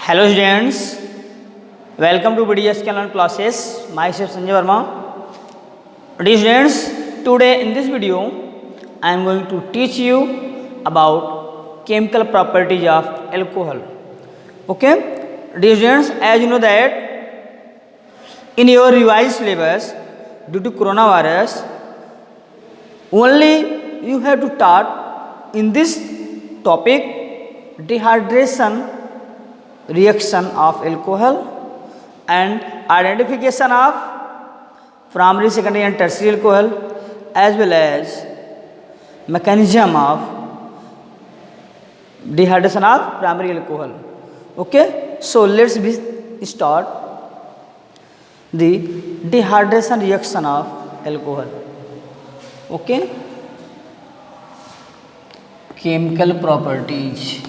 Hello students, welcome to BDS Canon classes. Myself Sanjay Verma. Dear students, today in this video I am going to teach you about chemical properties of alcohol. Okay, dear students, as you know that in your revised syllabus due to coronavirus, only you have to start in this topic dehydration reaction of alcohol and identification of primary, secondary and tertiary alcohol as well as mechanism of dehydration of primary alcohol. Okay, so let's start the dehydration reaction of alcohol. Okay, chemical properties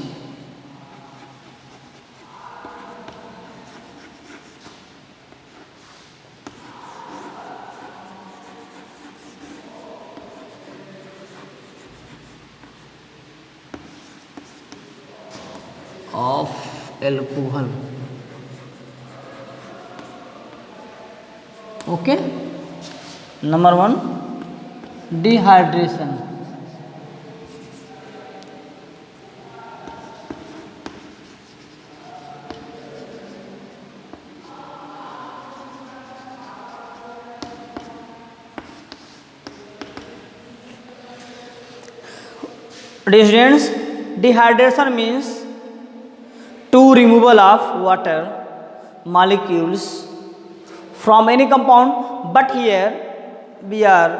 of alcohol. Okay, number one, dehydration. Dear students, dehydration means to removal of water molecules from any compound, but here we are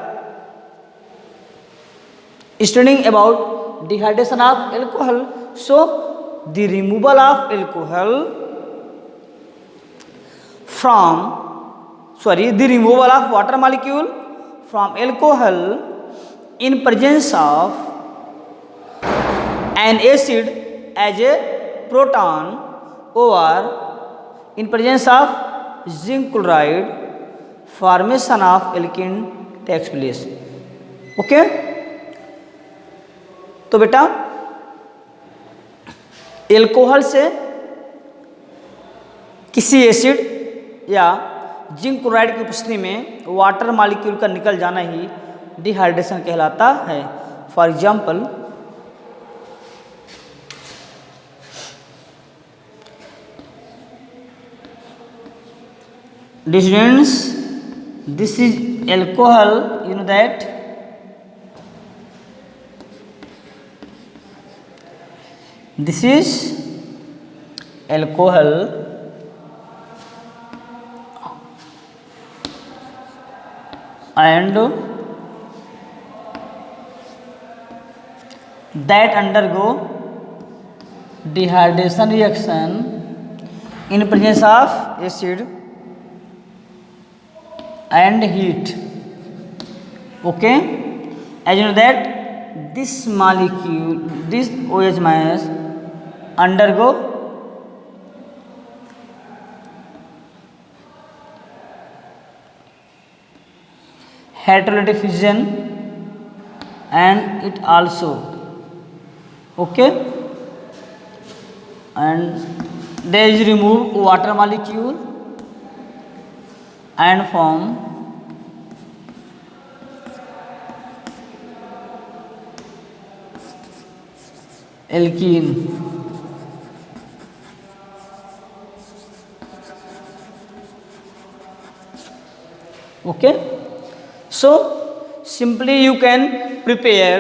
studying about dehydration of alcohol. So the removal of alcohol the removal of water molecule from alcohol in presence of an acid as a proton or in presence of zinc chloride, formation of alkene takes place. Okay, तो बेटा alcohol से किसी acid या zinc chloride की उपस्थिति में water molecule का निकल जाना ही डिहाइड्रेशन कहलाता है. For example, students, this is alcohol, you know that this is alcohol and that undergo dehydration reaction in presence of acid and heat. Okay, as you know that this molecule, this OH minus undergo heterolytic fission and it also, okay, and there is remove water molecule and form alkene. Okay, so simply you can prepare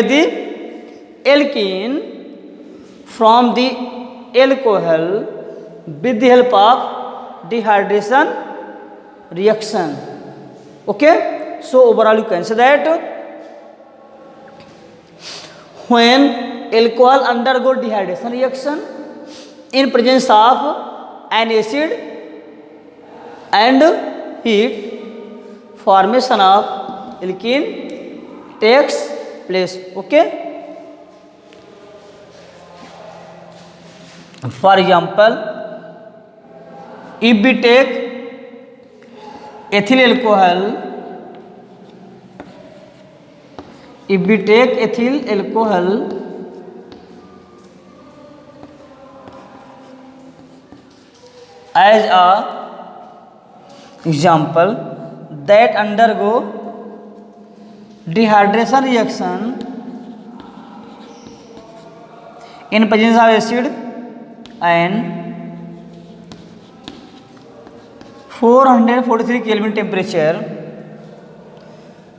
the alkene from the alcohol with the help of dehydration reaction. Okay, so overall you can say that when alcohol undergo dehydration reaction in presence of an acid and heat, formation of alkene takes place. Okay, for example, if we take ethyl alcohol, if we take ethyl alcohol as a example that undergo dehydration reaction in presence of acid and 443 Kelvin temperature,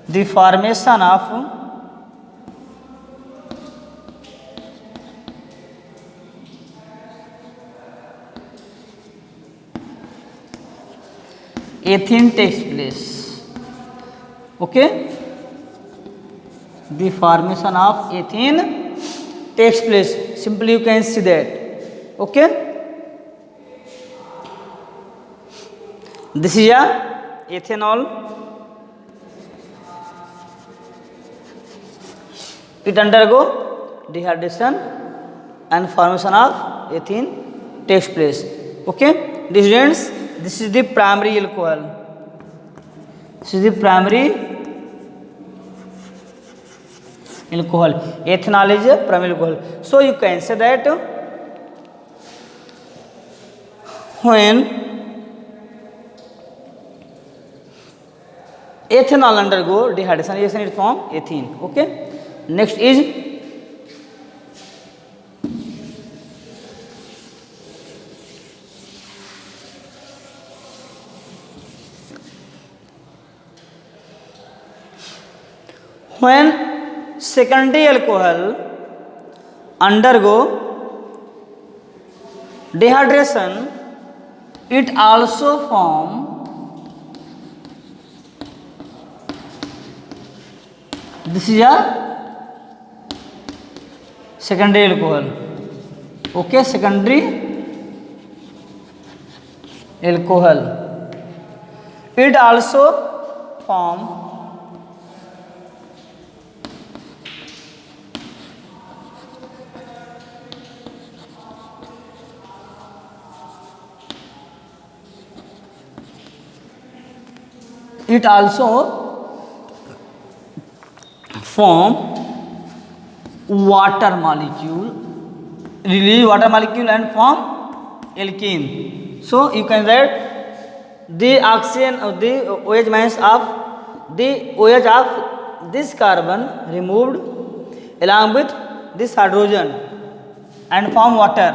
the formation of ethene takes place. Okay, the formation of ethene takes place. Simply you can see that. Okay, this is a ethanol. It undergo dehydration and formation of ethene takes place. Okay, dear students, this is the primary alcohol. This is the primary alcohol. Ethanol is a primary alcohol. So you can say that when ethanol undergo dehydration reaction, it form ethene. Okay, next is when secondary alcohol undergo dehydration, it also form this is a secondary alcohol. Okay, secondary alcohol, it also form water molecule, release water molecule and form alkene. So you can write the oxygen of the OH minus of the OH of this carbon removed along with this hydrogen and form water.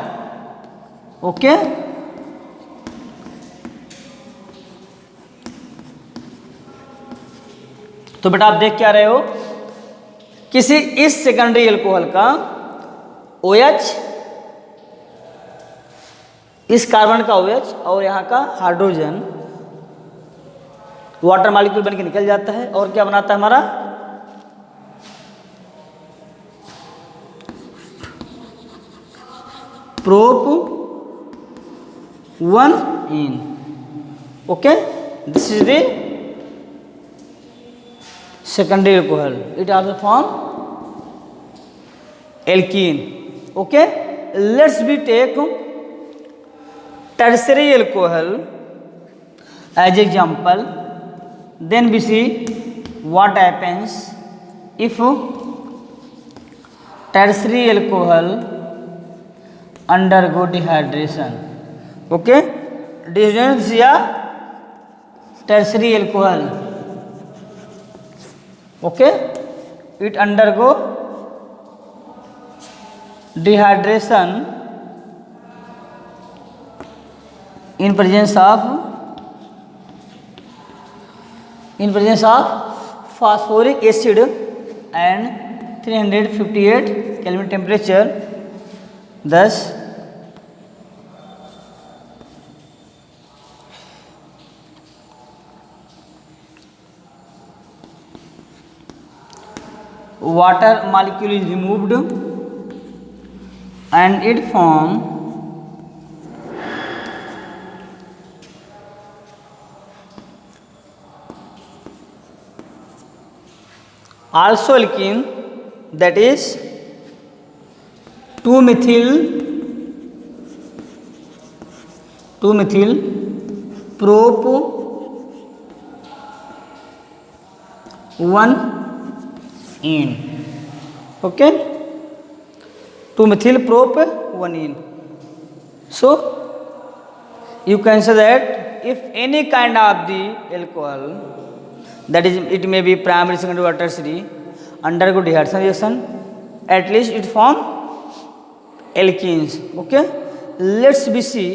Okay, तो बेटा आप देख क्या रहे हो, किसी इस secondary alcohol का OH, इस कार्बन का OH और यहाँ का हाइड्रोजन वाटर मॉलिक्यूल बन के निकल जाता है और क्या बनाता है हमारा prop 1ene. Okay, this is the secondary alcohol. It also form alkene. Okay, let's we take tertiary alcohol as example, then we see what happens if tertiary alcohol undergo dehydration. Okay, this is a tertiary alcohol. Okay, it undergo dehydration in presence of phosphoric acid and 358 Kelvin temperature. Thus water molecule is removed and it form also alkene, that is 2-methyl prop 1ene. Okay, 2-methyl prop 1ene. So you can say that if any kind of the alcohol, that is it may be primary, secondary or tertiary, undergo dehydration reaction, at least it form alkenes. Okay, let's we see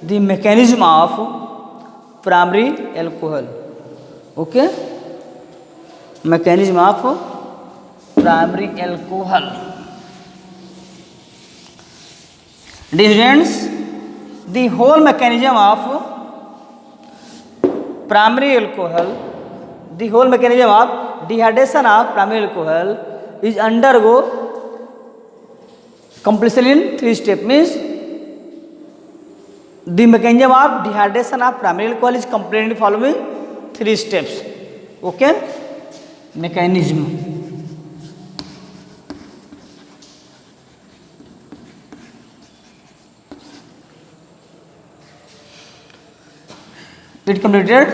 the mechanism of primary alcohol. Okay, mechanism of primary alcohol. Dear students, the whole mechanism of primary alcohol, the whole mechanism of dehydration of primary alcohol is undergo completion in 3 steps. Means the mechanism of dehydration of primary alcohol is completed in following 3 steps. Okay, mechanism. It completed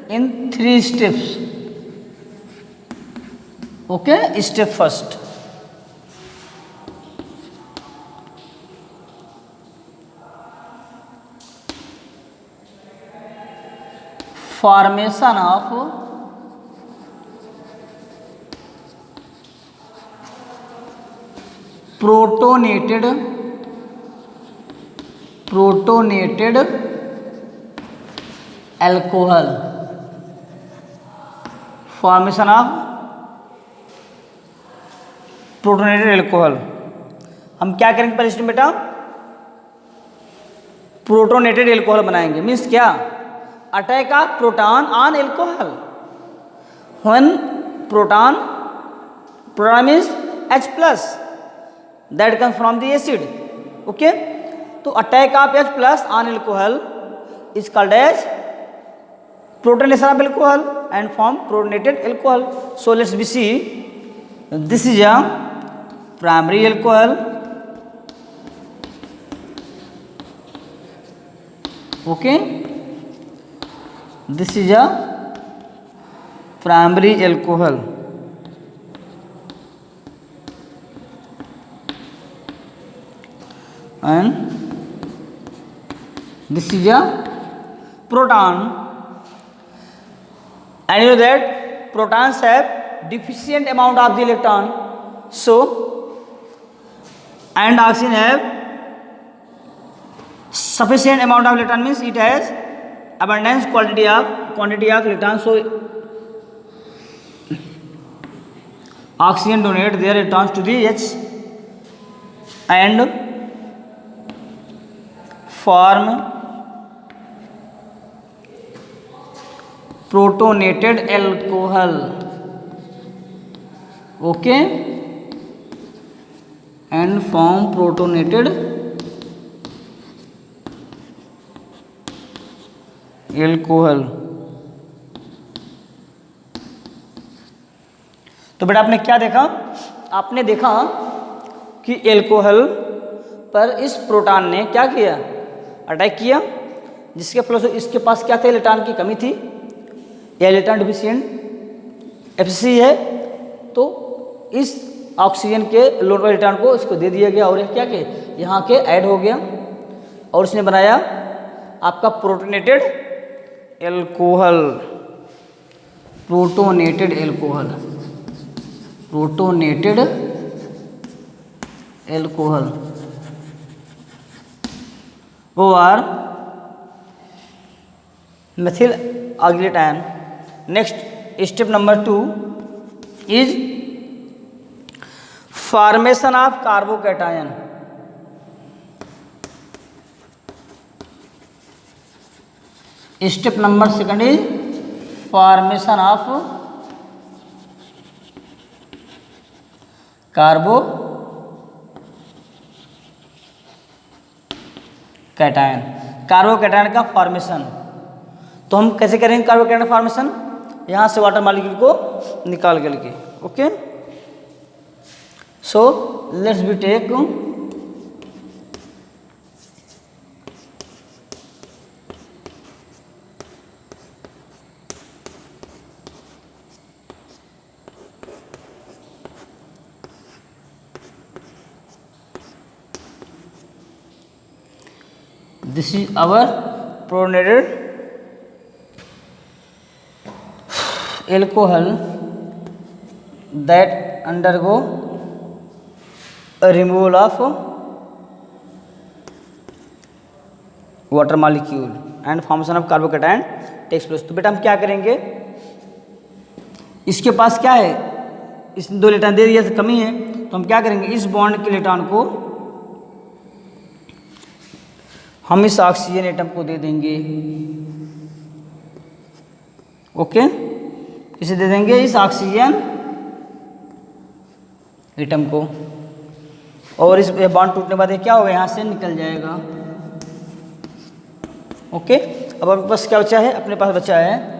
in 3 steps. Okay, step first. Formation of protonated alcohol. Formation of protonated alcohol. हम क्या करेंगे पहले step बेटा, protonated alcohol बनाएंगे. Means क्या, attack of proton on alcohol. When proton means H plus that comes from the acid. Okay, तो attack of H plus on alcohol is called as protonation of alcohol and form protonated alcohol. So let's we see, this is a primary alcohol. Okay, this is a primary alcohol. And this is a proton, and you know that protons have deficient amount of the electron, so and oxygen have sufficient amount of electron, means it has abundance quantity of electrons. So oxygen donate their electrons to the H and form protonated alcohol. Okay, and form protonated alcohol. तो बेटा आपने क्या देखा, आपने देखा कि alcohol पर इस प्रोटॉन ने क्या किया, अटैक किया, जिसके फल इसके पास क्या था, इलेक्ट्रॉन की कमी थी, या इलेक्ट्रॉन डिफिशिएंट एफसी है. तो इस ऑक्सीजन के लोन इलेक्ट्रॉन को इसको दे दिया गया और ये क्या किया, यहाँ के ऐड हो गया और इसने बनाया आपका protonated alcohol. Protonated alcohol, protonated alcohol और methyl oxalate ion. Next, step number 2 is formation of carbocation. Step number 2 is formation of carbocation. Carbocation का फॉर्मेशन. तो हम कैसे करेंगे कार्बोकैटायन फॉर्मेशन, यहाँ से वाटर मॉलिक्यूल को निकाल करके. Okay, so let's be take this is our protonated alcohol that undergo a removal of water molecule and formation of carbocation takes place। तो बेटा हम क्या करेंगे, इसके पास क्या है, इस 2 इलेक्ट्रॉन दे दिया तो कमी है, तो हम क्या करेंगे, इस बॉन्ड के इलेक्ट्रॉन को हम इस ऑक्सीजन एटम को दे देंगे। ओके, इसे दे देंगे इस ऑक्सीजन एटम को, और इस बॉन्ड टूटने के बाद ये क्या होगा, यहाँ से निकल जाएगा। ओके, अब अपने पास क्या बचा है, अपने पास बचा है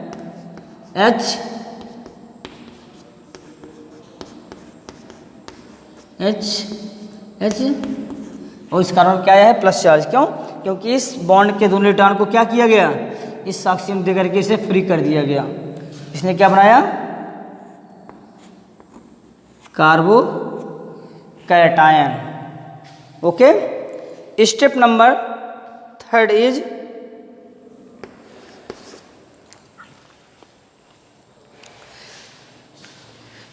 H और इस कारण क्या आया है, प्लस चार्ज। क्यों? क्योंकि इस बॉन्ड के दोनों इलेक्ट्रॉन को क्या किया गया, इस ऑक्सीजन दे करके इसे फ्री कर दिया गया। इसने क्या बनाया, carbocation. Okay, step number 3 is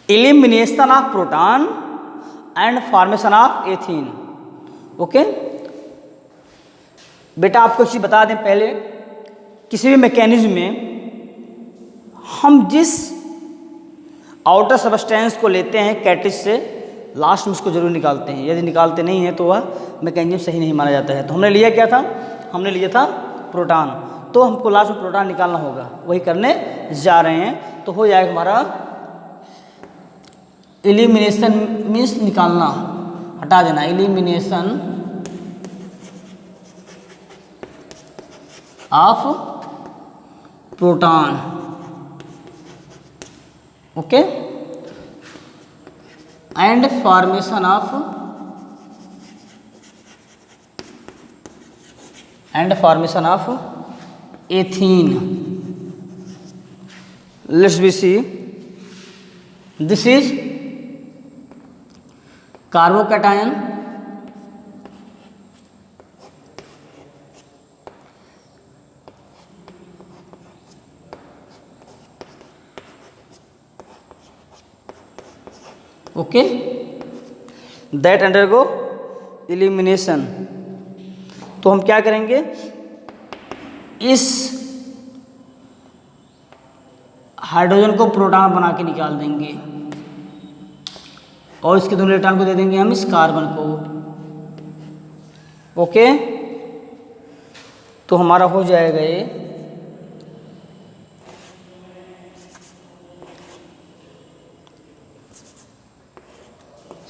elimination of proton and formation of ethene। Okay, बेटा आपको चीज बता दें पहले, किसी भी मैकेनिज्म में हम जिस आउटर सबस्टेंस को लेते हैं कैटेलिस्ट से, लास्ट में उसको जरूर निकालते हैं। यदि निकालते नहीं हैं तो वह मैकेनिज्म सही नहीं माना जाता है। तो हमने लिया क्या था, हमने लिया था प्रोटॉन, तो हमको लास्ट में प्रोटॉन निकालना होगा, वही करने जा रहे हैं। तो हो जाएगा हमारा एलिमिनेशन, मीन्स निकालना, हटा देना, elimination of proton. Okay, and formation of ethene. Let's be see, this is carbocation, okay, that undergo elimination. तो हम क्या करेंगे, इस हाइड्रोजन को प्रोटॉन बना के निकाल देंगे और इसके दोनों इलेक्ट्रॉन को दे देंगे हम इस कार्बन को। ओके, तो हमारा हो जाएगा ये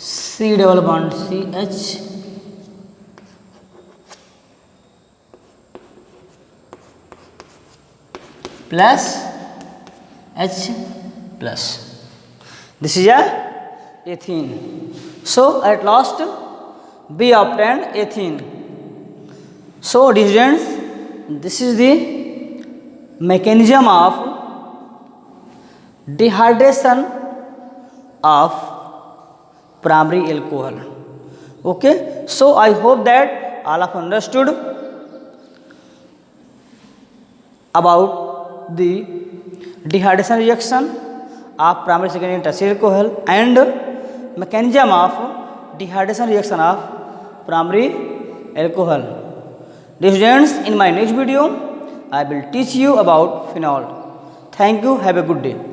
C double bond CH plus H plus, this is ethene। So at last we obtained ethene। So dear students, this is the mechanism of dehydration of primary alcohol। Okay, so I hope that all of you understood about the dehydration reaction of primary, secondary and tertiary alcohol and mechanism of dehydration reaction of primary alcohol। Dear students, in my next video I will teach you about phenol। Thank you, have a good day।